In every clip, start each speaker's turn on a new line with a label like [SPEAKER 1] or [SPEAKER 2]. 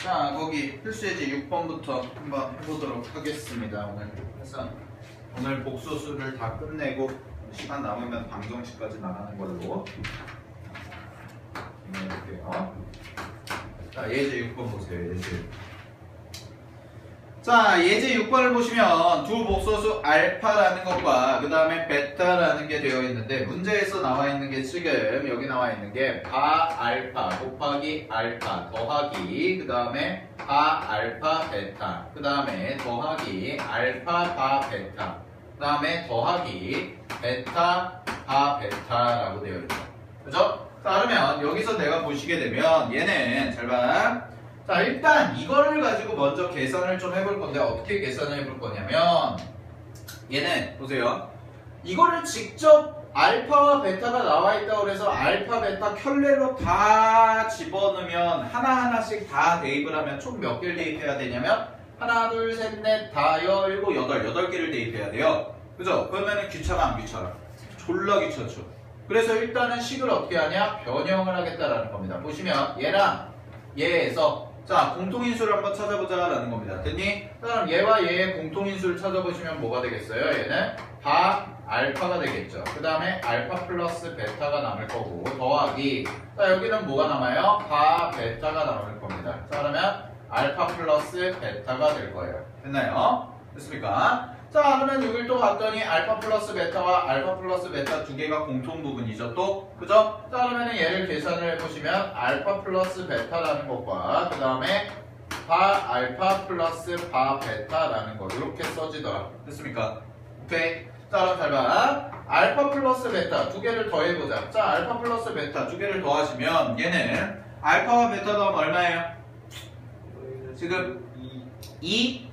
[SPEAKER 1] 자, 거기 필수예제 6번부터 한번 해보도록 하겠습니다. 오늘 복소수를 다 끝내고 시간 남으면 방정식까지 나가는 걸로 해볼게요. 자, 예제 6번 보세요. 예제. 자, 예제 6번을 보시면 두 복소수 알파라는 것과 그 다음에 베타라는 게 되어 있는데 문제에서 나와 있는 게 지금 여기 나와 있는 게 바알파 곱하기 알파 더하기 그 다음에 바알파 베타 그 다음에 더하기 알파 바 베타 그 다음에 더하기 베타 바 베타라고 되어 있죠. 그죠? 자, 그러면 여기서 내가 보시게 되면 얘는 잘 봐. 자, 일단 이거를 가지고 먼저 계산을 좀 해볼 건데 어떻게 계산을 해볼 거냐면 얘는 보세요. 이거를 직접 알파와 베타가 나와 있다고 해서 알파, 베타 켤레로 다 집어넣으면 하나하나씩 다 대입을 하면 총 몇 개를 대입해야 되냐면 하나, 둘, 셋, 넷, 다, 일곱, 여덟 개를 대입해야 돼요. 그죠? 그러면은 귀찮아 안 귀찮아? 졸라 귀찮죠. 그래서 일단은 식을 어떻게 하냐? 변형을 하겠다라는 겁니다. 보시면 얘랑 얘에서 자, 공통인수를 한번 찾아보자라는 겁니다. 됐니? 그럼 얘와 얘의 공통인수를 찾아보시면 뭐가 되겠어요? 얘는 바 알파가 되겠죠. 그 다음에 알파 플러스 베타가 남을 거고 더하기 자, 여기는 뭐가 남아요? 바 베타가 남을 겁니다. 자, 그러면 알파 플러스 베타가 될 거예요. 됐나요? 됐습니까? 자, 그러면 여길 또 봤더니 알파 플러스 베타와 알파 플러스 베타 두 개가 공통 부분이죠 또. 그죠? 자, 그러면 얘를 계산을 해보시면 알파 플러스 베타라는 것과 그 다음에 바 알파 플러스 바 베타라는 거 이렇게 써지더라. 됐습니까? 오케이. 자, 그럼 잘 봐. 알파 플러스 베타 두 개를 더해보자. 자, 알파 플러스 베타 두 개를 더하시면 얘는 알파와 베타 더하면 얼마예요? 지금 2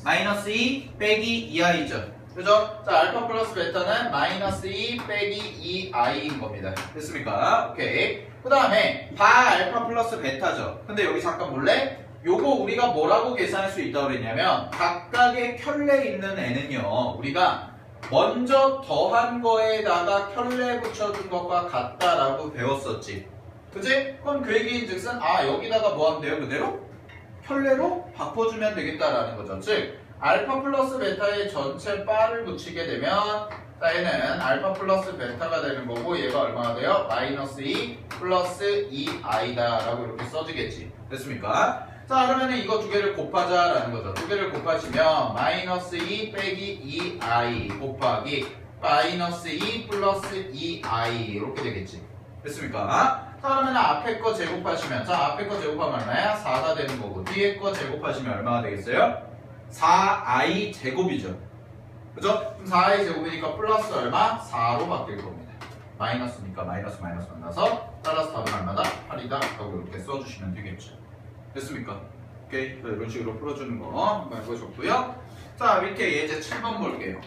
[SPEAKER 1] 마이너스 2 빼기 2i죠. 그죠? 자, 알파 플러스 베타는 마이너스 2 빼기 2i인 겁니다. 됐습니까? 오케이. 그 다음에 바 알파 플러스 베타죠. 근데 여기 잠깐 볼래? 요거 우리가 뭐라고 계산할 수 있다고 그랬냐면 각각의 켤레 있는 애는요 우리가 먼저 더한 거에다가 켤레 붙여준 것과 같다라고 배웠었지. 그치? 그럼 그 얘기인 즉슨 여기다가 뭐 하면 돼요? 그대로? 켤레로 바꿔주면 되겠다라는 거죠. 즉 알파 플러스 베타의 전체 바를 붙이게 되면 자, 얘는 알파 플러스 베타가 되는 거고 얘가 얼마나 돼요? 마이너스 2 플러스 2i다 라고 이렇게 써주겠지. 됐습니까? 자, 그러면 이거 두 개를 곱하자라는 거죠. 두 개를 곱하시면 마이너스 2 빼기 2i 곱하기 마이너스 2 플러스 2i 이렇게 되겠지. 됐습니까? 자, 그러면 앞에 거 제곱하시면 자, 앞에 거 제곱하면 얼마야? 4가 되는 거고 뒤에 거 제곱하시면 얼마가 되겠어요? 4i 제곱이죠. 그죠? 그럼 4i 제곱이니까 플러스 얼마? 4로 바뀔 겁니다. 마이너스니까 마이너스 만나서 따라서 답은 얼마다? 8이다 라고 이렇게 써주시면 되겠죠. 됐습니까? 오케이. 자, 이런 식으로 풀어주는 거 한번 해보셨고요. 자, 밑에 예제 7번 볼게요.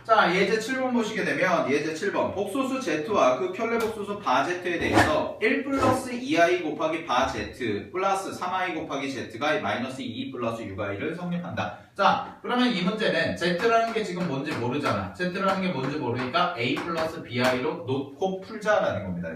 [SPEAKER 1] 자, 예제 7번 보시게 되면 예제 7번 복소수 z와 그 켤레 복소수 바 z에 대해서 1 플러스 2i 곱하기 바 z 플러스 3i 곱하기 z가 마이너스 2 플러스 6i를 성립한다. 자, 그러면 이 문제는 z라는 게 지금 뭔지 모르잖아. z라는 게 뭔지 모르니까 a 플러스 bi로 놓고 풀자라는 겁니다.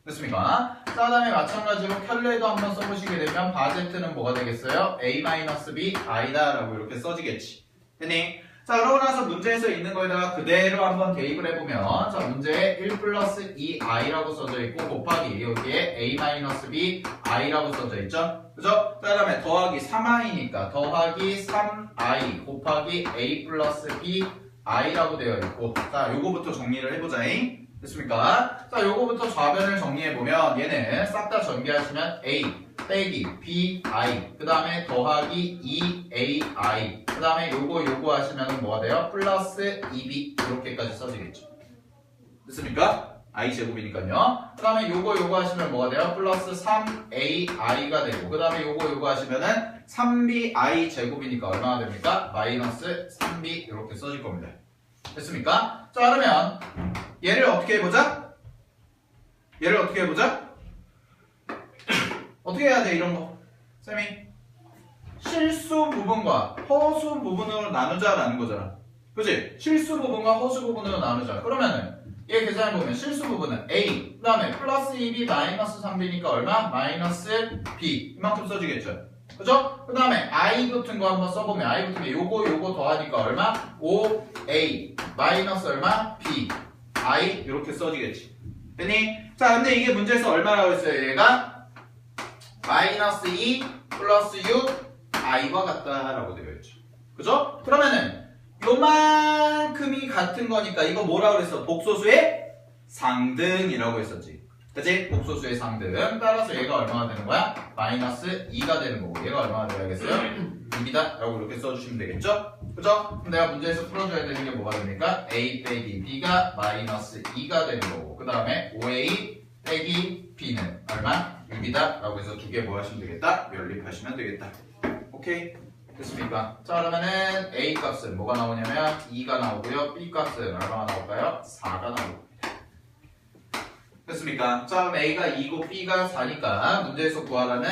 [SPEAKER 1] 됐습니까? 자, 그 다음에 마찬가지로 켤레도 한번 써보시게 되면 바 z는 뭐가 되겠어요? a 마이너스 b i다 라고 이렇게 써지겠지. 됐니? 자, 그러고 나서 문제에서 있는 거에다가 그대로 한번 대입을 해보면 자, 문제에 1 플러스 2i라고 써져 있고 곱하기 여기에 a-b i라고 써져 있죠? 그죠? 자, 그 다음에 더하기 3i니까 더하기 3i 곱하기 a 플러스 b i라고 되어 있고 자, 요거부터 정리를 해보자잉. 됐습니까? 자, 요거부터 좌변을 정리해보면 얘는 싹 다 전개하시면 a 빼기 bi 그 다음에 더하기 2ai 그 다음에 요거 하시면 뭐가 돼요? 플러스 2b 이렇게까지 써지겠죠. 됐습니까? i 제곱이니까요. 그 다음에 요거 하시면 뭐가 돼요? 플러스 3ai가 되고 그 다음에 요거 하시면은 3bi 제곱이니까 얼마나 됩니까? 마이너스 3b 이렇게 써질 겁니다. 됐습니까? 자, 그러면 얘를 어떻게 해보자? 어떻게 해야 돼 이런 거? 쌤이 실수 부분과 허수 부분으로 나누자라는 거잖아. 그치? 실수 부분과 허수 부분으로 나누자. 그러면은 얘 계산해보면 실수 부분은 A 그 다음에 플러스 2B 마이너스 3B니까 얼마? 마이너스 B 이만큼 써주겠죠. 그죠? 그 다음에 I 붙은 거 한번 써보면 I 붙은 게 요거 더하니까 얼마? 5A 마이너스 얼마? B I 이렇게 써지겠지. 됐니? 자 근데 이게 문제에서 얼마라고 했어요? 얘가 마이너스 2 플러스 6 I와 같다라고 되어 있죠. 그죠? 그러면은 요만큼이 같은 거니까 이거 뭐라고 그랬어? 복소수의 상등이라고 했었지. 그치? 복소수의 상등. 따라서 얘가 얼마가 되는 거야? 마이너스 2가 되는 거고 얘가 얼마가 되어야겠어요? 6이다 라고 이렇게 써주시면 되겠죠? 그죠? 그럼 내가 문제에서 풀어줘야 되는 게 뭐가 됩니까? A 빼기 B가 마이너스 2가 되는 거고 그 다음에 5A 빼기 B는 얼마? 6이다 라고 해서 두 개 뭐 하시면 되겠다? 연립하시면 되겠다. 오케이? 됐습니까? 자 그러면은 A 값은 뭐가 나오냐면 2가 나오고요. B 값은 얼마가 나올까요? 4가 나옵니다. 됐습니까? 자 그럼 A가 2고 B가 4니까 문제에서 구하라는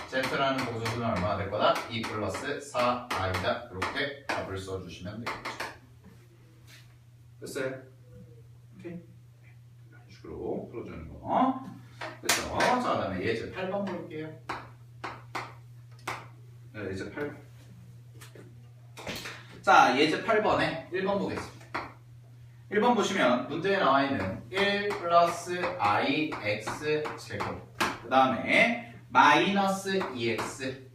[SPEAKER 1] Z라는 공소수는 얼마가 될 거다? 2 플러스 4I다. 이렇게 답을 써주시면 되겠죠. 됐어요? 오케이? 이런 식으로 풀어주는 거. 그렇죠? 자 그다음에 예제 8번 볼게요. 네, 이제 8번. 자, 예제 8번에 1번 보겠습니다. 1번 보시면 문제에 나와 있는 1 플러스 IX 제곱 그 다음에 마이너스 2X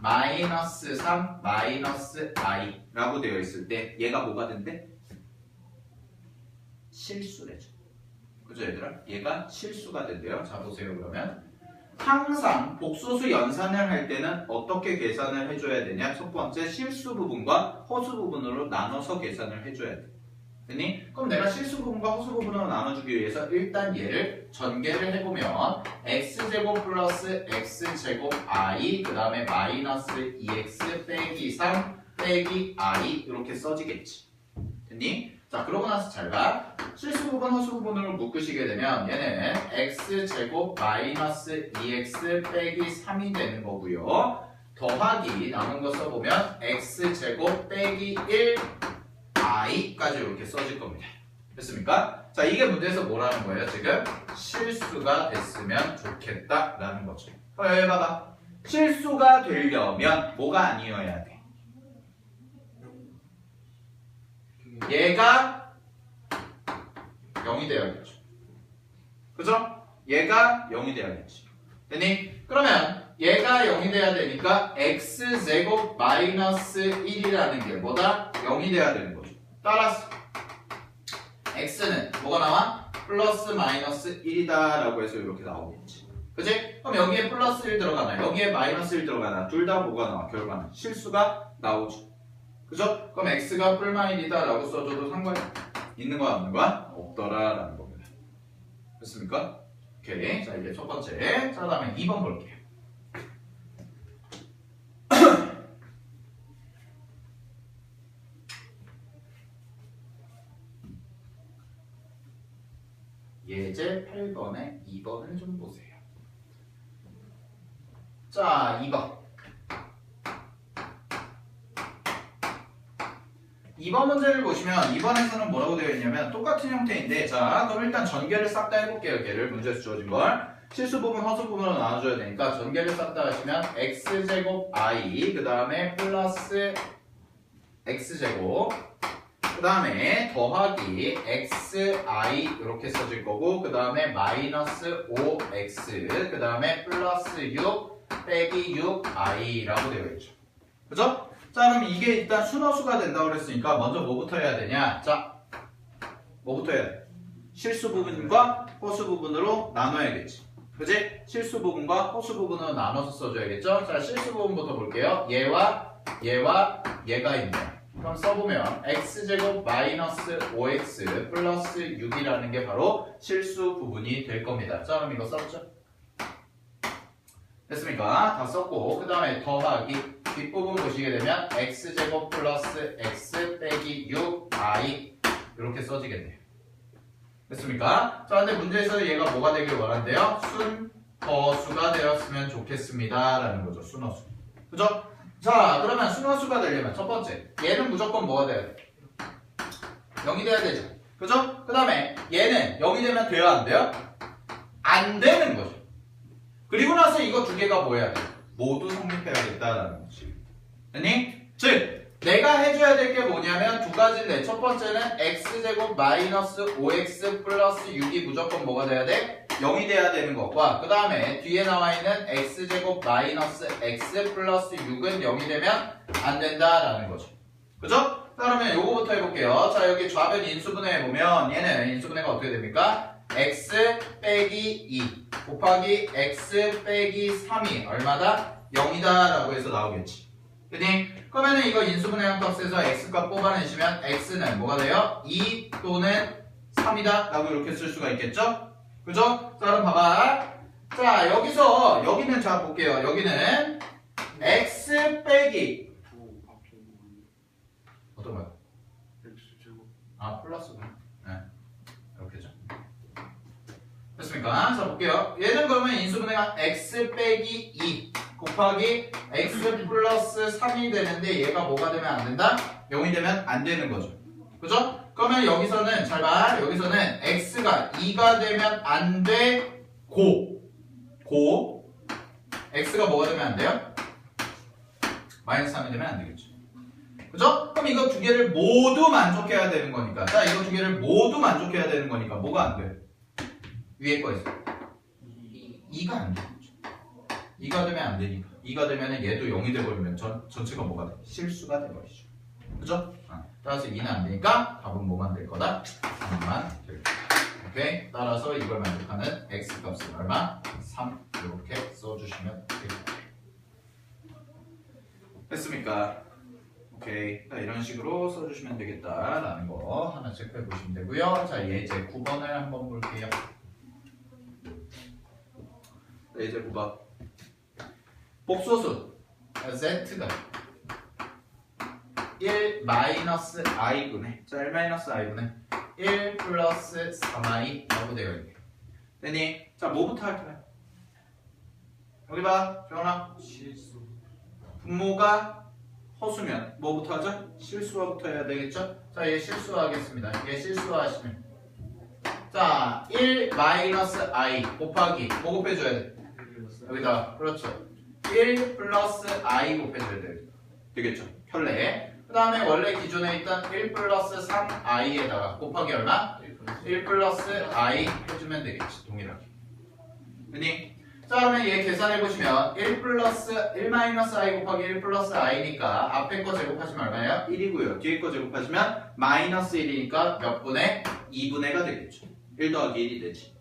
[SPEAKER 1] 마이너스 3 마이너스 I 라고 되어 있을 때 얘가 뭐가 된대? 실수래죠. 그죠 얘들아? 얘가 실수가 된대요. 자 보세요 그러면 항상 복소수 연산을 할 때는 어떻게 계산을 해줘야 되냐? 첫 번째 실수 부분과 허수 부분으로 나눠서 계산을 해줘야 돼. 됐니? 그럼 내가 실수 부분과 허수 부분으로 나눠주기 위해서 일단 얘를 전개를 해보면 x제곱 플러스 x제곱 i 그 다음에 마이너스 2x 빼기 3 빼기 i 이렇게 써지겠지. 됐니? 자 그러고 나서 잘 봐. 실수 부분 허수 부분으로 묶으시게 되면 얘는 x제곱 마이너스 2x 빼기 3이 되는 거고요. 더하기 남은 거 써보면 x제곱 빼기 1 i까지 이렇게 써질 겁니다. 됐습니까? 자 이게 문제에서 뭐라는 거예요? 지금 실수가 됐으면 좋겠다라는 거죠. 여기 봐봐. 실수가 되려면 뭐가 아니어야 돼? 얘가 0이 돼야겠죠. 그죠? 얘가 0이 돼야겠지. 됐니? 그러면 얘가 0이 돼야 되니까 x제곱 마이너스 1이라는 게 뭐다? 0이 돼야 되는 거죠. 따라서 x는 뭐가 나와? 플러스 마이너스 1이다 라고 해서 이렇게 나오겠지. 그치? 그럼 여기에 플러스 1 들어가나 여기에 마이너스 1 들어가나 둘 다 뭐가 나와? 결과는 실수가 나오죠. 그죠? 그럼 x가 뿔마일이다 라고 써줘도 상관이 있는 거야 없는 거야? 없더라 라는 겁니다. 됐습니까? 오케이. 자 이게 첫 번째. 자 다음에 2번 볼게요. 예제 8번에 2번을 좀 보세요. 자 2번. 2번 문제를 보시면 2번에서는 뭐라고 되어 있냐면 똑같은 형태인데 자 그럼 일단 전개를 싹 다 해볼게요. 걔를 문제에서 주어진 걸 실수 부분 허수 부분으로 나눠줘야 되니까 전개를 싹 다 하시면 x제곱 i 그 다음에 플러스 x제곱 그 다음에 더하기 xi 이렇게 써질 거고 그 다음에 마이너스 5x 그 다음에 플러스 6 빼기 6i 라고 되어 있죠. 그죠? 자 그럼 이게 일단 순허수가 된다고 그랬으니까 먼저 뭐부터 해야 되냐? 자 뭐부터 해야 돼? 실수 부분과 허수 부분으로 나눠야겠지. 그치? 실수 부분과 허수 부분으로 나눠서 써줘야겠죠? 자 실수 부분부터 볼게요. 얘와 얘가 있네요. 그럼 써보면 x제곱 마이너스 5x 플러스 6이라는 게 바로 실수 부분이 될 겁니다. 자 그럼 이거 썼죠? 됐습니까? 다 썼고 그 다음에 더하기 뒷부분 보시게 되면 x제곱 플러스 x 빼기 6i 이렇게 써지겠네요. 됐습니까? 자 근데 문제에서 얘가 뭐가 되길 원한대요? 순허수가 되었으면 좋겠습니다 라는 거죠. 순허수. 그죠? 자 그러면 순허수가 되려면 첫 번째 얘는 무조건 뭐가 돼야 돼? 0이 돼야 되죠. 그죠? 그 다음에 얘는 0이 되면 돼요? 안 돼요? 안 되는 거죠. 그리고 나서 이거 두 개가 뭐 해야 돼? 모두 성립해야겠다라는 거지. 됐니? 즉 내가 해줘야 될 게 뭐냐면 두 가지인데 첫 번째는 x제곱 마이너스 5x 플러스 6이 무조건 뭐가 돼야 돼? 0이 돼야 되는 것과 그 다음에 뒤에 나와 있는 x제곱 마이너스 x 플러스 6은 0이 되면 안 된다라는 거죠. 그죠? 자, 그러면 요거부터 해볼게요. 자, 여기 좌변 인수분해 해보면 얘는 인수분해가 어떻게 됩니까? x 빼기 2 곱하기 x 빼기 3이 얼마다? 0이다 라고 해서 나오겠지. 그니? 그러면은 이거 인수분해한 값에서 x값 뽑아내시면 x는 뭐가 돼요? 2 또는 3이다 라고 이렇게 쓸 수가 있겠죠? 그죠? 자, 그럼 봐봐. 자, 여기서 여기는 자 볼게요. 여기는 x 빼기 어떤 거야?
[SPEAKER 2] x제곱.
[SPEAKER 1] 아, 플러스구나. 네. 이렇게죠. 됐습니까? 자, 볼게요. 얘는 그러면 인수분해가 x 빼기 2 곱하기 x 플러스 3이 되는데 얘가 뭐가 되면 안 된다? 0이 되면 안 되는 거죠. 그죠? 그러면 여기서는 잘 봐. 여기서는 x가 2가 되면 안 돼. x가 뭐가 되면 안 돼요? 마이너스 3이 되면 안 되겠죠. 그죠? 그럼 이거 두 개를 모두 만족해야 되는 거니까. 자, 이거 두 개를 모두 만족해야 되는 거니까 뭐가 안 돼? 위에 거에서 2가 안 돼. 2가 되면 안 되니까. 2가 되면 얘도 0이 돼버리면 전체가 뭐가 돼? 실수가 돼버리죠. 그죠? 따라서 2는 안 되니까 답은 뭐만 될 거다? 3만 될 거다. 오케이? 따라서 이걸 만족하는 x 값은 얼마? 3 이렇게 써주시면 됩니다. 됐습니까? 오케이. 자, 이런 식으로 써주시면 되겠다라는 거 하나 체크해 보시면 되고요. 자, 예제 9번을 한번 볼게요. 예제 9번. 복소수 z가 1 마이너스 i분의 자, 1 마이너스 i분의 1 플러스 3i 라고 되어 있네요. 됐니? 자, 뭐부터 할까요? 여기 봐, 정원아.
[SPEAKER 2] 실수.
[SPEAKER 1] 분모가 허수면 뭐부터 하죠? 실수화부터 해야 되겠죠? 자, 얘 실수하겠습니다. 얘 실수하시면 자, 1 마이너스 i 곱하기 뭐 곱해줘야 돼? 여기다, 그렇죠. 1 플러스 i 곱해줘야 돼. 되겠죠? 켤레. 그 다음에 원래 기존에 있던 1 플러스 3i에다가 곱하기 얼마? 1 플러스 i 해주면 되겠지. 동일하게. 됐니? 자, 그러면 얘 계산해보시면 1 플러스 1 마이너스 i 곱하기 1 플러스 i니까 앞에 거 제곱하시면 얼마예요? 1이고요. 뒤에 거 제곱하시면 마이너스 1이니까 몇 분의? 2분의가 되겠죠. 1 더하기 1이 되지.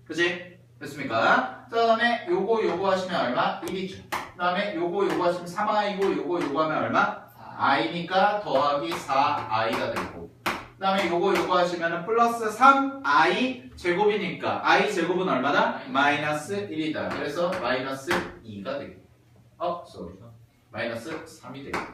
[SPEAKER 1] 그치? 됐습니까? 자, 그 다음에 요거 하시면 얼마? 1이죠. 그 다음에 요거 하시면 3i고 요거 하면 얼마? i니까 더하기 4i가 되고 그 다음에 요거 하시면 플러스 3i 제곱이니까 i 제곱은 얼마다? 마이너스 1이다. 그래서 마이너스 2가 되겠고 마이너스 3이 되겠고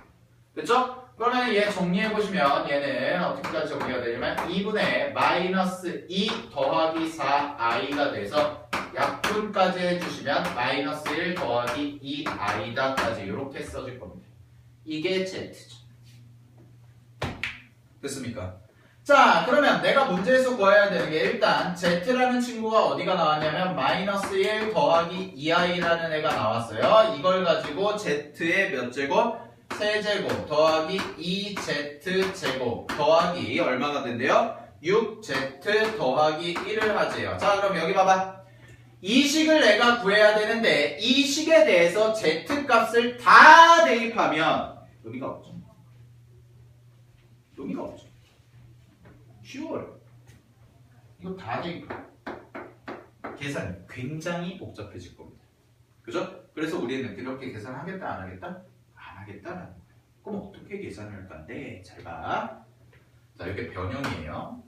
[SPEAKER 1] 그쵸? 그러면 얘 정리해보시면 얘는 어떻게까지 정리가 되냐면 2분의 마이너스 2 더하기 4i가 돼서 약분까지 해주시면 마이너스 1 더하기 2i다까지 이렇게 써질 겁니다. 이게 Z죠. 됐습니까? 자, 그러면 내가 문제에서 구해야 되는 게 일단 Z라는 친구가 어디가 나왔냐면 마이너스 1 더하기 2i라는 애가 나왔어요. 이걸 가지고 Z의 몇 제곱? 세제곱 더하기 2z제곱 더하기 얼마가 된대요? 6z 더하기 1을 하재요. 자, 그럼 여기 봐봐. 이 식을 내가 구해야 되는데 이 식에 대해서 z값을 다 대입하면 의미가 없죠. 의미가 없죠. 쉬워요. 이거 다 대입해. 계산이 굉장히 복잡해질 겁니다. 그죠? 그래서 우리는 그렇게 계산하겠다 안 하겠다? 안 하겠다라는 거예요. 그럼 어떻게 계산을 할 건데? 잘 봐. 자, 이게 변형이에요.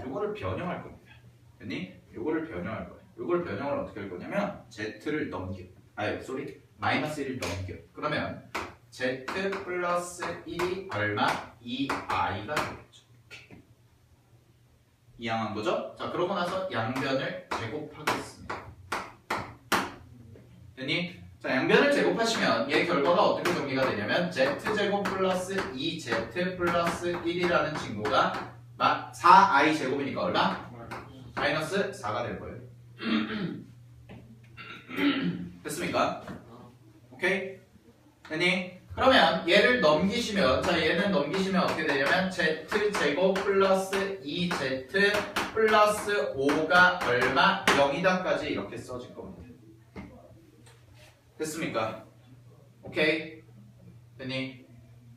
[SPEAKER 1] 요거를 변형할 겁니다. 됐니? 요거를 변형할 거예요. 요걸 변형을 어떻게 할 거냐면 z를 넘겨. 마이너스 1을 넘겨. 그러면 z 플러스 1이 얼마? 2i가 되겠죠. 이해한 거죠? 자, 그러고 나서 양변을 제곱하겠습니다. 됐니? 자, 양변을 제곱하시면 얘 결과가 어떻게 정리가 되냐면 z제곱 플러스 2z 플러스 1이라는 친구가 4i 제곱이니까 얼마? 마이너스 4가 될 거예요. 됐습니까? 오케이? 됐니? 그러면 얘를 넘기시면, 자 얘는 넘기시면 어떻게 되냐면 z제곱 플러스 2z 플러스 5가 얼마? 0이다까지 이렇게 써질 겁니다. 됐습니까? 오케이? 됐니?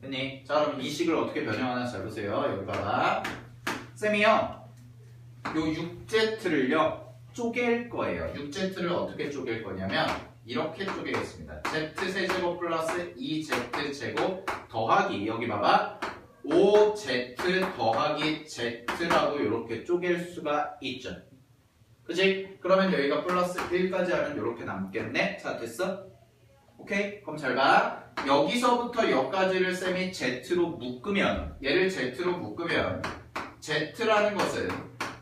[SPEAKER 1] 됐니? 자 그럼 이 식을 어떻게 변형하나 잘 보세요. 여기 봐봐. 쌤이요 요 6z를요 쪼갤 거예요. 6z를 어떻게 쪼갤 거냐면 이렇게 쪼개겠습니다. z세제곱 플러스 2z제곱 더하기 여기 봐봐 5z 더하기 z라고 이렇게 쪼갤 수가 있죠. 그치? 그러면 여기가 플러스 1까지 하면 이렇게 남겠네. 자 됐어? 오케이? 그럼 잘 봐. 여기서부터 여기까지를 쌤이 z로 묶으면 얘를 z로 묶으면 z라는 것은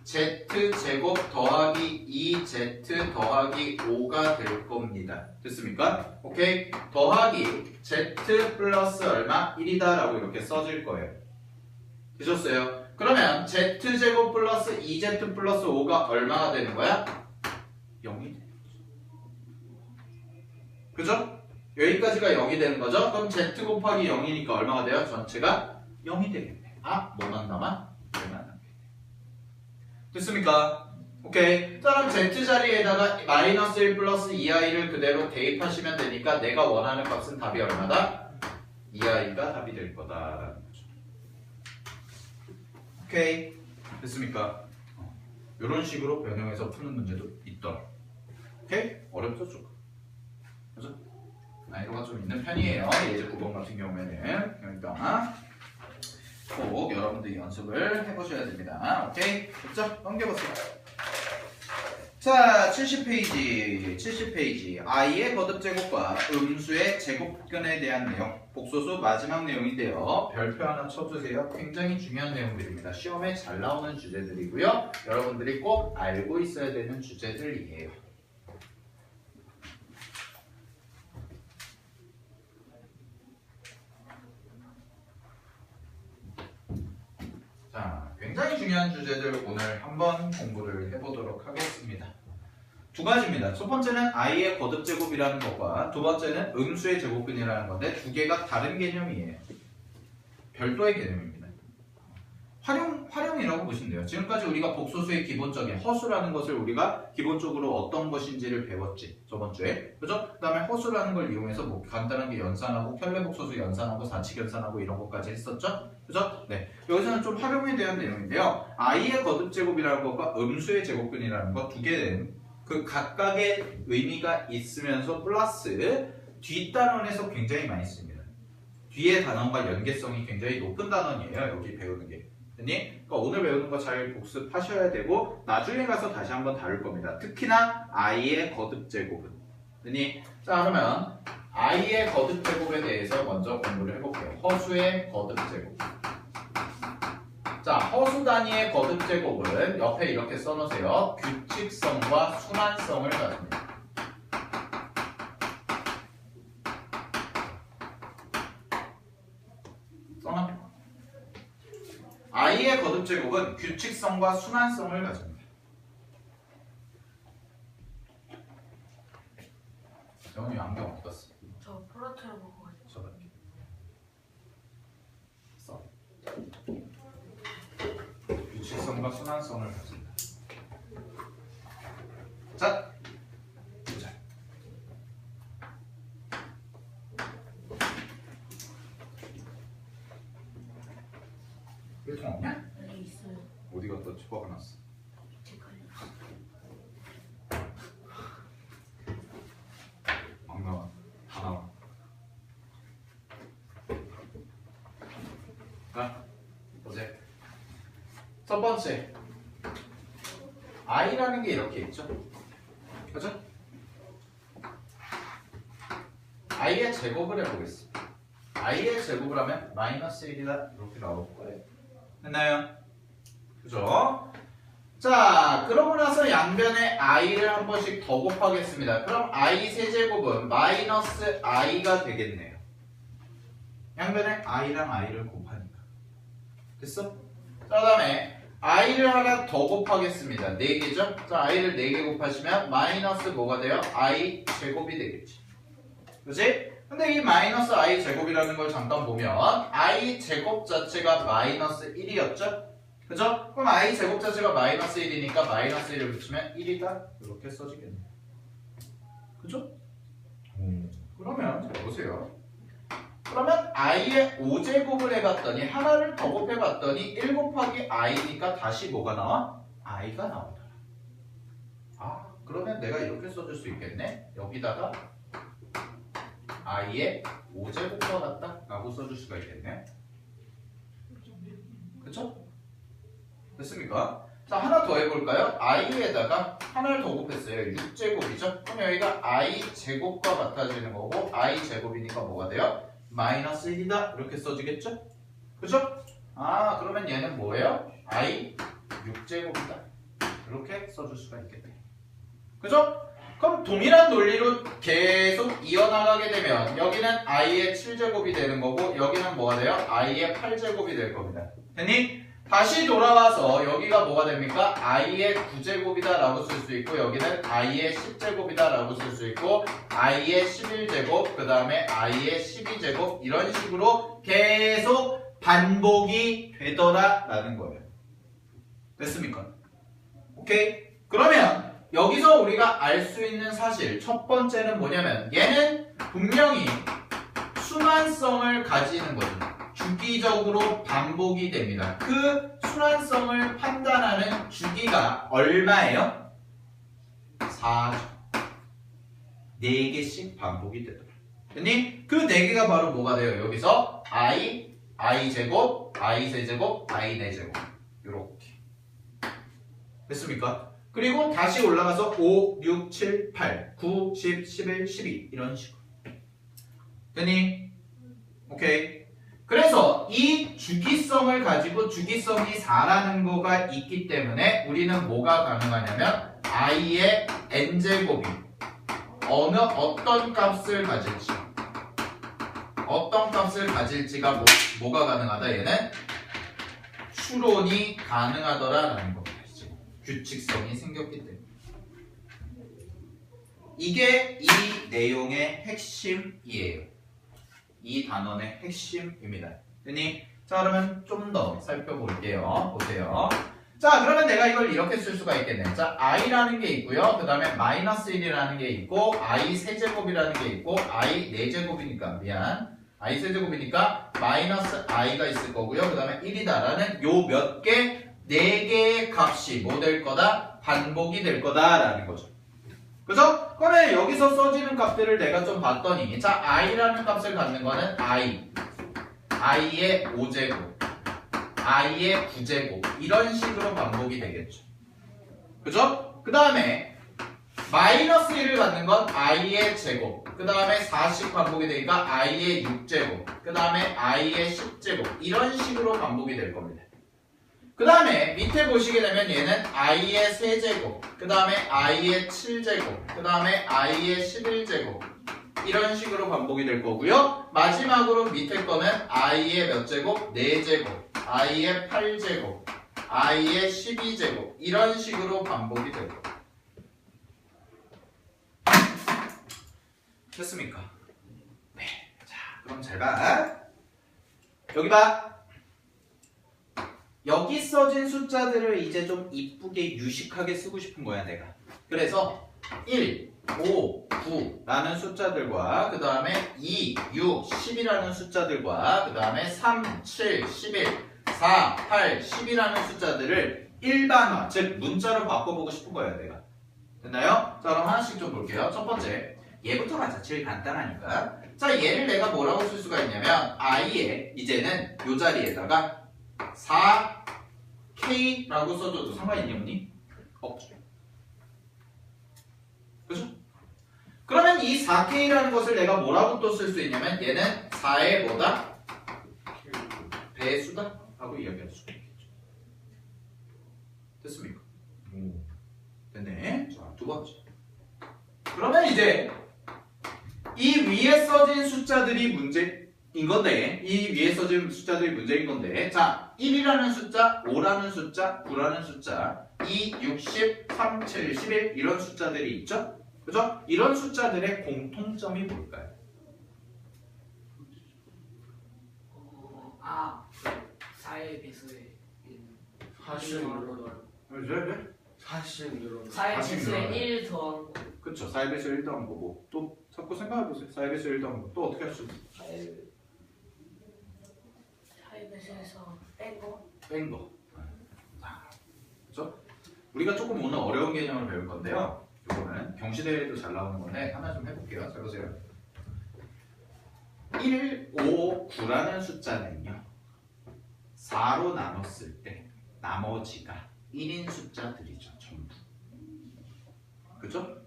[SPEAKER 1] z제곱 더하기 2z 더하기 5가 될 겁니다. 됐습니까? 오케이? 더하기 z 플러스 얼마? 1이다 라고 이렇게 써질 거예요. 되셨어요? 그러면 z제곱 플러스 2z 플러스 5가 얼마가 되는 거야? 0이 되는 거죠. 그죠? 여기까지가 0이 되는 거죠? 그럼 z 곱하기 0이니까 얼마가 돼요? 전체가 0이 되겠네. 아, 뭐만 남아? 됐습니까? 오케이. 자, 그럼 z 자리에다가 마이너스 1 플러스 2i를 그대로 대입하시면 되니까 내가 원하는 값은 답이 얼마다? 2i가 답이 될 거다라는 거죠. 오케이. 됐습니까? 이런 식으로 변형해서 푸는 문제도 있더라. 오케이? 어렵죠, 좀. 그죠? 난이도가 좀 있는 편이에요. 예제 9번 같은 경우에는. 그러니까 꼭 여러분들이 연습을 해보셔야 됩니다. 오케이? 됐죠? 넘겨보세요. 자, 70페이지. 70페이지. i의 거듭제곱과 음수의 제곱근에 대한 내용. 복소수 마지막 내용인데요. 별표 하나 쳐주세요. 굉장히 중요한 내용들입니다. 시험에 잘 나오는 주제들이고요. 여러분들이 꼭 알고 있어야 되는 주제들이에요. 자, 굉장히 중요한 주제들 오늘 한번 공부를 해보도록 하겠습니다. 두 가지입니다. 첫 번째는 i의 거듭제곱이라는 것과 두 번째는 음수의 제곱근이라는 건데 두 개가 다른 개념이에요. 별도의 개념입니다. 활용이라고 보시면 돼요. 지금까지 우리가 복소수의 기본적인 허수라는 것을 우리가 기본적으로 어떤 것인지를 배웠지 저번 주에. 그죠? 그 다음에 허수라는 걸 이용해서 뭐 간단하게 연산하고 편례복소수 연산하고 사칙 연산하고 이런 것까지 했었죠? 그죠? 네. 여기서는 좀 활용에 대한 내용인데요. i의 거듭제곱이라는 것과 음수의 제곱근이라는 것 두 개는 그 각각의 의미가 있으면서 플러스 뒷단원에서 굉장히 많이 씁니다. 뒤의 단원과 연계성이 굉장히 높은 단원이에요. 여기 배우는 게. 그러니까 오늘 배우는 거 잘 복습하셔야 되고 나중에 가서 다시 한번 다룰 겁니다. 특히나 i의 거듭제곱은. 자 그러면 i의 거듭제곱에 대해서 먼저 공부를 해볼게요. 허수의 거듭제곱. 자, 허수 단위의 거듭제곱은 옆에 이렇게 써놓으세요. 규칙성과 순환성을 가집니다. 써놔. i의 거듭제곱은 규칙성과 순환성을 가집니다. 영훈이 안경 어디 갔어?
[SPEAKER 2] 저 포르테로 먹어가지고.
[SPEAKER 1] 저렇게. 써. 규칙성과 순환성을 가진다. 자, 보자. 일통 없냐?
[SPEAKER 2] 여기 있어요.
[SPEAKER 1] 어디 갔다 집어가놨어?
[SPEAKER 2] 밑에 걸려.
[SPEAKER 1] 안 나와. 다 나와. 자, 보세요. 첫 번째, i라는 게 이렇게 있죠? 그죠? i의 제곱을 해보겠습니다. i의 제곱을 하면 마이너스 1이다 이렇게 나올 거예요. 됐나요? 그죠? 자, 그러고 나서 양변에 i를 한 번씩 더 곱하겠습니다. 그럼 i 세제곱은 마이너스 i가 되겠네요. 양변에 i랑 i를 곱하니까. 됐어? 자, 그다음에 i를 하나 더 곱하겠습니다. 4개죠? 자, i를 4개 곱하시면 마이너스 뭐가 돼요? i 제곱이 되겠지. 그치? 근데 이 마이너스 i 제곱이라는 걸 잠깐 보면 i 제곱 자체가 마이너스 1이었죠? 그죠? 그럼 i 제곱 자체가 마이너스 1이니까 마이너스 1을 붙이면 1이다 이렇게 써지겠네. 그죠? 그러면 자 보세요. 그러면 i의 5제곱을 해봤더니 하나를 더 곱해봤더니 1 곱하기 i니까 다시 뭐가 나와? i가 나오더라. 아 그러면 내가 이렇게 써줄 수 있겠네. 여기다가 i의 5제곱과 같다 라고 써줄 수가 있겠네. 그쵸? 됐습니까? 자 하나 더 해볼까요? i에다가 하나를 더 곱했어요. 6제곱이죠? 그럼 여기가 i 제곱과 같아지는 거고 i 제곱이니까 뭐가 돼요? 마이너스 1이다 이렇게 써지겠죠? 그죠? 아 그러면 얘는 뭐예요? i 6제곱이다 이렇게 써줄 수가 있겠네. 그죠? 그럼 동일한 논리로 계속 이어나가게 되면 여기는 i의 7제곱이 되는 거고 여기는 뭐가 돼요? i의 8제곱이 될 겁니다. 됐니? 다시 돌아와서 여기가 뭐가 됩니까? i의 9제곱이다 라고 쓸 수 있고 여기는 i의 10제곱이다 라고 쓸 수 있고 i의 11제곱 그 다음에 i의 12제곱 이런 식으로 계속 반복이 되더라 라는 거예요. 됐습니까? 오케이? 그러면 여기서 우리가 알 수 있는 사실 첫 번째는 뭐냐면 얘는 분명히 순환성을 가지는 거죠. 주기적으로 반복이 됩니다. 그 순환성을 판단하는 주기가 얼마예요? 4죠. 4개씩 반복이 되더라. 됐니? 그 4개가 바로 뭐가 돼요? 여기서 i 제곱, i 세제곱, i 4제곱 이렇게 됐습니까? 그리고 다시 올라가서 5, 6, 7, 8, 9, 10, 11, 12 이런 식으로 됐니? 오케이. 그래서 이 주기성을 가지고 주기성이 4라는 거가 있기 때문에 우리는 뭐가 가능하냐면 i의 n제곱이 어떤 값을 가질지가 뭐가 가능하다. 얘는 추론이 가능하더라라는 겁니다. 규칙성이 생겼기 때문에 이게 이 내용의 핵심이에요. 이 단원의 핵심입니다. 됐니? 자 그러면 좀 더 살펴볼게요. 보세요. 자 그러면 내가 이걸 이렇게 쓸 수가 있겠네. 자 i라는 게 있고요. 그 다음에 마이너스 1이라는 게 있고 i 세제곱이라는 게 있고 i 4제곱이니까 미안 i 세제곱이니까 마이너스 i가 있을 거고요. 그 다음에 1이다라는 요 몇 개 4개의 값이 뭐 될 거다? 반복이 될 거다라는 거죠. 그죠? 그러면 여기서 써지는 값들을 내가 좀 봤더니 자 i라는 값을 갖는 거는 i의 5제곱 i의 9제곱 이런 식으로 반복이 되겠죠. 그죠? 그 다음에 마이너스 1을 갖는 건 i의 제곱 그 다음에 4씩 반복이 되니까 i의 6제곱 그 다음에 i의 10제곱 이런 식으로 반복이 될 겁니다. 그 다음에 밑에 보시게 되면 얘는 i의 세제곱 그 다음에 i의 7제곱 그 다음에 i의 11제곱 이런 식으로 반복이 될 거고요. 마지막으로 밑에 거는 i의 몇 제곱? 4제곱 i의 8제곱 i의 12제곱 이런 식으로 반복이 될 거예요. 됐습니까? 네. 자 그럼 잘 봐. 여기 봐. 여기 써진 숫자들을 이제 좀 이쁘게 유식하게 쓰고 싶은 거야 내가. 그래서 1, 5, 9라는 숫자들과 그 다음에 2, 6, 10이라는 숫자들과 그 다음에 3, 7, 11, 4, 8, 10이라는 숫자들을 일반화, 즉 문자로 바꿔보고 싶은 거야 내가. 됐나요? 자 그럼 하나씩 좀 볼게요. 첫 번째 얘부터 가자. 제일 간단하니까. 자 얘를 내가 뭐라고 쓸 수가 있냐면 i에 이제는 요 자리에다가 4K라고 써줘도 상관 있니 없니? 없죠. 그죠? 그러면 이 4K라는 것을 내가 뭐라고 또 쓸 수 있냐면 얘는 4의 뭐다? 배수다? 하고 이야기할 수가 있겠죠. 됐습니까? 됐네. 자, 두 번째. 그러면 이제 이 위에 써진 숫자들이 문제인 건데 이 위에 써진 숫자들이 문제인 건데 자 자, 1이라는 숫자, 5라는 숫자, 9라는 숫자, 2, 60, 3, 7, 11 이런 숫자들이 있죠? 그죠? 이런 숫자들의 공통점이 뭘까요?
[SPEAKER 3] 4의 배수에
[SPEAKER 4] 40
[SPEAKER 1] 왜?
[SPEAKER 4] 40 늘어나.
[SPEAKER 3] 4의
[SPEAKER 1] 40
[SPEAKER 3] 배수에
[SPEAKER 1] 늘어나요.
[SPEAKER 3] 1 더한 거.
[SPEAKER 1] 그쵸. 4의 배수 1 더한 거고 또 자꾸 생각해보세요. 4의 배수 1 더한 거 또 어떻게 할 수 있어요?
[SPEAKER 2] 4의 배수에서 빼고
[SPEAKER 1] 뺀 거. 자, 그죠? 우리가 조금 오늘 어려운 개념을 배울 건데요. 이거는 경시대회에도 잘 나오는 건데 하나 좀 해볼게요. 자, 보세요. 1, 5, 9라는 숫자는요. 4로 나눴을 때 나머지가 1인 숫자들이죠. 전부. 그죠?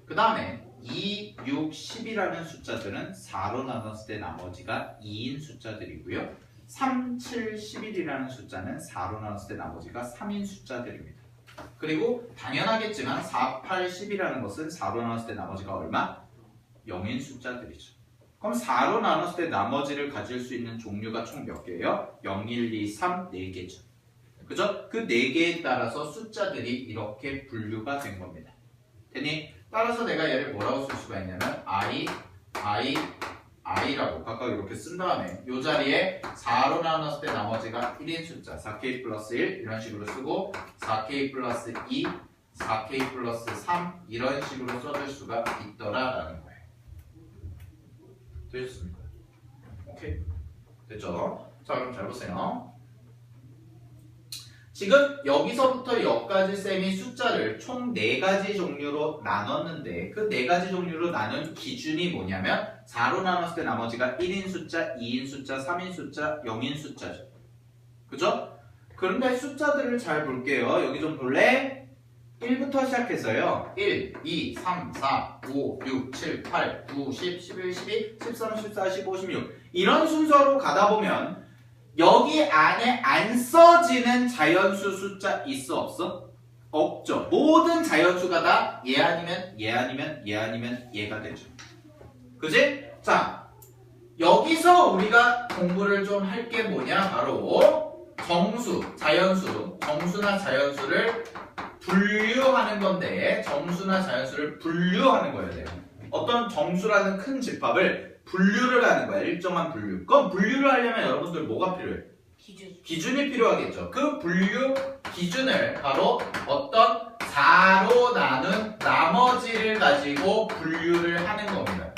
[SPEAKER 1] 그 다음에 2, 6, 10이라는 숫자들은 4로 나눴을 때 나머지가 2인 숫자들이고요. 3, 7, 11이라는 숫자는 4로 나눴을 때 나머지가 3인 숫자들입니다. 그리고 당연하겠지만 4, 8, 10이라는 것은 4로 나눴을 때 나머지가 얼마? 0인 숫자들이죠. 그럼 4로 나눴을 때 나머지를 가질 수 있는 종류가 총 몇 개예요? 0, 1, 2, 3, 4개죠. 그죠? 그 4개에 따라서 숫자들이 이렇게 분류가 된 겁니다. 되니 따라서 내가 얘를 뭐라고 쓸 수가 있냐면 i라고 각각 이렇게 쓴 다음에 이 자리에 4로 나눴을 때 나머지가 1인 숫자 4k 플러스 1 이런 식으로 쓰고 4k 플러스 2, 4k 플러스 3 이런 식으로 써줄 수가 있더라라는 거예요. 되셨습니까? 오케이. 됐죠? 자, 그럼 잘 보세요. 지금 여기서부터 여기까지 쌤이 숫자를 총 4가지 종류로 나눴는데 그 4가지 종류로 나눈 기준이 뭐냐면 4로 나눴을 때 나머지가 1인 숫자, 2인 숫자, 3인 숫자, 0인 숫자죠. 그죠? 그런데 숫자들을 잘 볼게요. 여기 좀 볼래? 1부터 시작해서요. 1, 2, 3, 4, 5, 6, 7, 8, 9, 10, 11, 12, 13, 14, 15, 16 이런 순서로 가다 보면 여기 안에 안 써지는 자연수 숫자 있어 없어? 없죠. 모든 자연수가 다 얘 아니면 얘 아니면 얘 아니면 얘가 되죠. 그지? 자, 여기서 우리가 공부를 좀 할 게 뭐냐? 바로 정수, 자연수, 정수나 자연수를 분류하는 건데 정수나 자연수를 분류하는 거예요. 돼요. 어떤 정수라는 큰 집합을 분류를 하는 거야. 일정한 분류. 그럼 분류를 하려면 여러분들 뭐가 필요해? 기준이 필요하겠죠. 그 분류 기준을 바로 어떤 4로 나눈 나머지를 가지고 분류를 하는 겁니다.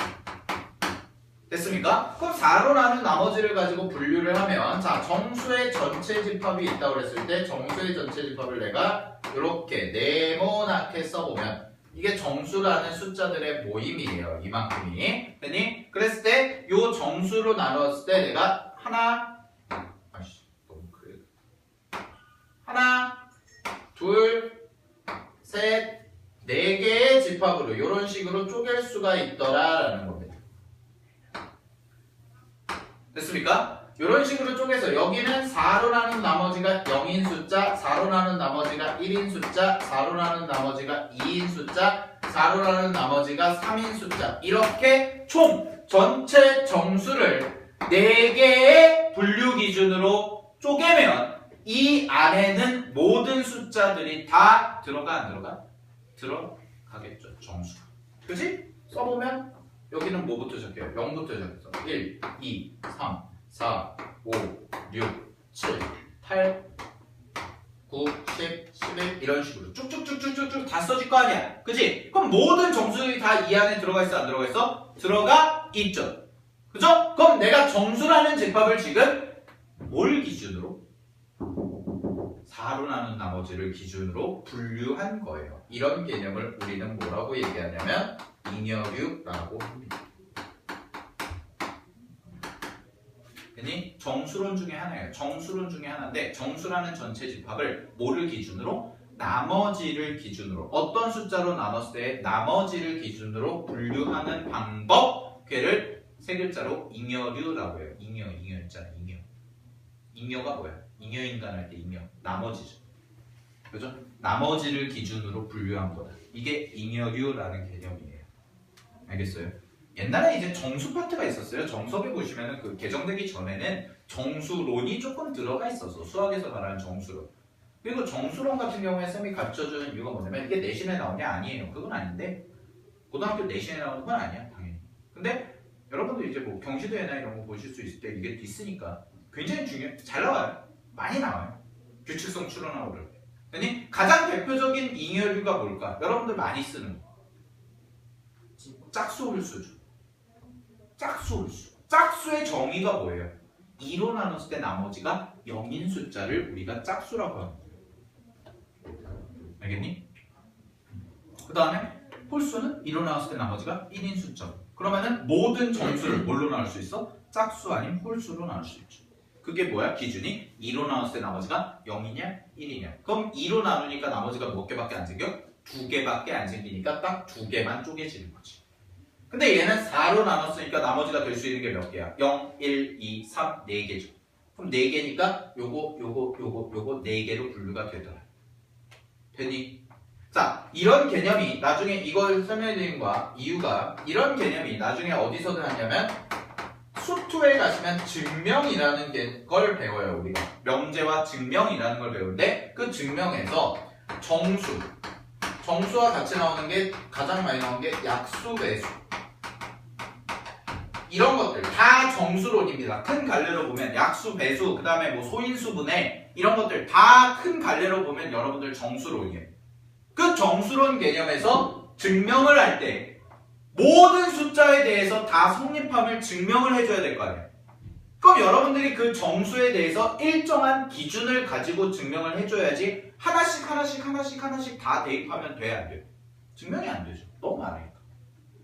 [SPEAKER 1] 됐습니까? 그럼 4로 나눈 나머지를 가지고 분류를 하면 자, 정수의 전체 집합이 있다고 그랬을 때 정수의 전체 집합을 내가 이렇게 네모나게 써보면 이게 정수라는 숫자들의 모임이에요. 이만큼이. 됐니? 그랬을 때 이 정수로 나눴을 때 내가 하나, 둘, 셋, 네 개의 집합으로 이런 식으로 쪼갤 수가 있더라라는 겁니다. 됐습니까? 이런 식으로 쪼개서 여기는 4로 나눈 나머지가 0인 숫자, 4로 나눈 나머지가 1인 숫자, 4로 나눈 나머지가 2인 숫자, 4로 나눈 나머지가 3인 숫자 이렇게 총 전체 정수를 4개의 분류 기준으로 쪼개면 이 안에는 모든 숫자들이 다 들어가 안 들어가? 들어가겠죠. 정수가. 그치? 써보면 여기는 뭐부터 시작해요? 0부터 시작해서 1, 2, 3, 4, 5, 6, 7, 8, 9, 10, 11 이런 식으로 쭉쭉쭉쭉쭉 다 써질 거 아니야. 그치? 그럼 모든 정수들이 다 이 안에 들어가 있어? 안 들어가 있어? 들어가 있죠. 그죠? 그럼 내가 정수라는 집합을 지금 뭘 기준으로? 4로 나눈 나머지를 기준으로 분류한 거예요. 이런 개념을 우리는 뭐라고 얘기하냐면 잉여류라고 합니다. 그니 정수론 중에 하나예요. 정수론 중에 하나인데 정수라는 전체 집합을 뭐를 기준으로? 나머지를 기준으로 어떤 숫자로 나눴을 때 나머지를 기준으로 분류하는 방법 걔를 세 글자로 잉여류라고 해요. 잉여 있잖아. 잉여가 뭐야? 잉여인간 할 때 잉여 나머지죠. 그죠? 나머지를 기준으로 분류한 거다. 이게 잉여류라는 개념이에요. 알겠어요? 옛날에 이제 정수 파트가 있었어요. 정수업에 보시면은 그 개정되기 전에는 정수론이 조금 들어가 있어서 수학에서 말하는 정수론. 그리고 정수론 같은 경우에 쌤이 가르쳐주는 이유가 뭐냐면 이게 내신에 나온 게 아니에요. 그건 아닌데 고등학교 내신에 나오는 건 아니야 당연히. 근데 여러분들 이제 뭐 경시대회나 이런 거 보실 수 있을 때 이게 있으니까 굉장히 잘 나와요. 많이 나와요. 규칙성 추론하고 그럴 때. 아니 가장 대표적인 잉여류가 뭘까? 여러분들 많이 쓰는 거. 짝수 홀수죠. 짝수 홀수. 짝수의 정의가 뭐예요? 2로 나눴을 때 나머지가 0인 숫자를 우리가 짝수라고 하는 거예요. 알겠니? 그 다음에 홀수는 2로 나눴을 때 나머지가 1인 숫자. 그러면은 모든 정수를 뭘로 나눌 수 있어? 짝수 아닌 홀수로 나눌 수 있죠. 그게 뭐야? 기준이 2로 나눴을 때 나머지가 0이냐 1이냐. 그럼 2로 나누니까 나머지가 몇 개밖에 안 생겨? 2개밖에 안 생기니까 딱 2개만 쪼개지는 거지. 근데 얘는 4로 나눴으니까 나머지가 될 수 있는 게 몇 개야? 0, 1, 2, 3, 4개죠. 그럼 4개니까 요거 4개로 분류가 되더라. 되니? 자, 이런 개념이 나중에 이걸 설명해드린 거야. 이유가 이런 개념이 나중에 어디서든 하냐면 수투에 가시면 증명이라는 걸 배워요. 우리가 명제와 증명이라는 걸 배우는데 그 증명에서 정수와 같이 나오는 게 가장 많이 나오는 게 약수, 배수 이런 것들 다 정수론입니다. 큰 갈래로 보면 약수, 배수, 그 다음에 뭐 소인수, 분해 이런 것들 다 큰 갈래로 보면 여러분들 정수론이에요. 그 정수론 개념에서 증명을 할 때 모든 숫자에 대해서 다 성립함을 증명을 해줘야 될 거 아니에요. 그럼 여러분들이 그 정수에 대해서 일정한 기준을 가지고 증명을 해줘야지 하나씩 다 대입하면 돼야 안 돼요. 증명이 안 되죠. 너무 많으니까.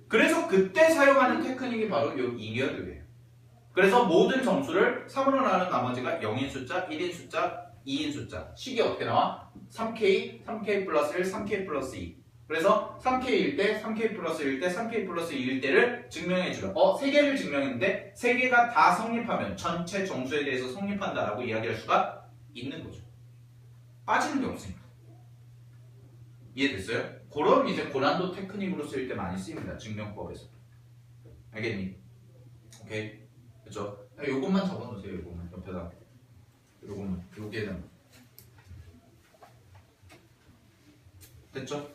[SPEAKER 1] 그래서 그때 사용하는 테크닉이 바로 이 잉여류예요. 그래서 모든 정수를 3으로 나눈 나머지가 0인 숫자, 1인 숫자, 2인 숫자. 식이 어떻게 나와? 3K, 3K 플러스 1, 3K 플러스 2. 그래서 3K일 때, 3K 플러스 1일 때, 3K 플러스 2일 때를 증명해주려. 3개를 증명했는데 3개가 다 성립하면 전체 정수에 대해서 성립한다라고 이야기할 수가 있는 거죠. 빠지는 게 없으니까. 이해됐어요? 그런 이제 고난도 테크닉으로 쓰일 때 많이 쓰입니다. 증명법에서. 알겠니? 오케이. 그렇죠? 요것만 적어놓으세요. 요것만 옆에다. 요것만. 요게는 됐죠?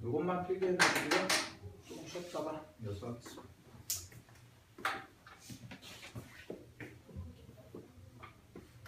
[SPEAKER 1] 요것만 필기해가지고 조금 쉬었다가 연습하겠습니다.